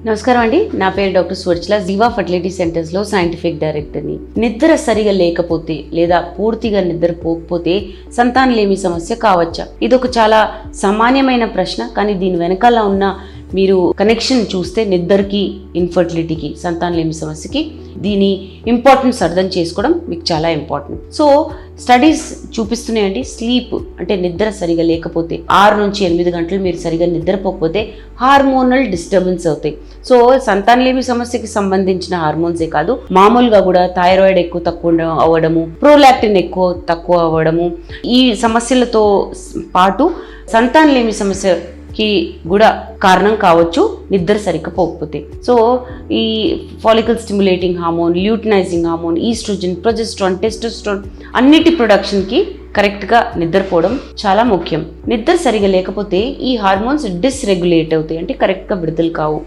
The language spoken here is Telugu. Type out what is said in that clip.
నమస్కారం అండి. నా పేరు డాక్టర్ సువర్చల. జీవా ఫర్టిలిటీ సెంటర్స్లో సైంటిఫిక్ డైరెక్టర్ని. నిద్ర సరిగా లేకపోతే లేదా పూర్తిగా నిద్రపోకపోతే సంతానలేమి సమస్య కావచ్చా? ఇదొక చాలా సామాన్యమైన ప్రశ్న, కానీ దీని వెనకాల ఉన్న మీరు కనెక్షన్ చూస్తే నిద్రకి, ఇన్ఫర్టిలిటీకి, సంతానలేమి సమస్యకి దీని ఇంపార్టెన్స్ అర్థం చేసుకోవడం మీకు చాలా ఇంపార్టెంట్. సో స్టడీస్ చూపిస్తున్నాయండి, స్లీప్ అంటే నిద్ర సరిగా లేకపోతే 6 నుంచి 8 గంటలు మీరు సరిగా నిద్రపోకపోతే హార్మోనల్ డిస్టర్బెన్స్ అవుతాయి. సో సంతానలేమి సమస్యకి సంబంధించిన హార్మోన్సే కాదు, మామూలుగా కూడా థైరాయిడ్ ఎక్కువ తక్కువ అవ్వడము, ప్రోలాక్టిన్ ఎక్కువ తక్కువ అవ్వడము, ఈ సమస్యలతో పాటు సంతానలేమి సమస్యకి కూడా కారణం కావచ్చు నిద్ర సరిగ్గా పోకపోతే. సో ఈ follicle stimulating hormone, luteinising hormone, oestrogen, progesterone, testosterone అన్నిటి ప్రొడక్షన్కి కరెక్ట్గా నిద్రపోవడం చాలా ముఖ్యం. నిద్ర సరిగా లేకపోతే ఈ హార్మోన్స్ డిస్రెగ్యులేట్ అవుతాయి, అంటే కరెక్ట్గా విడుదల కావు.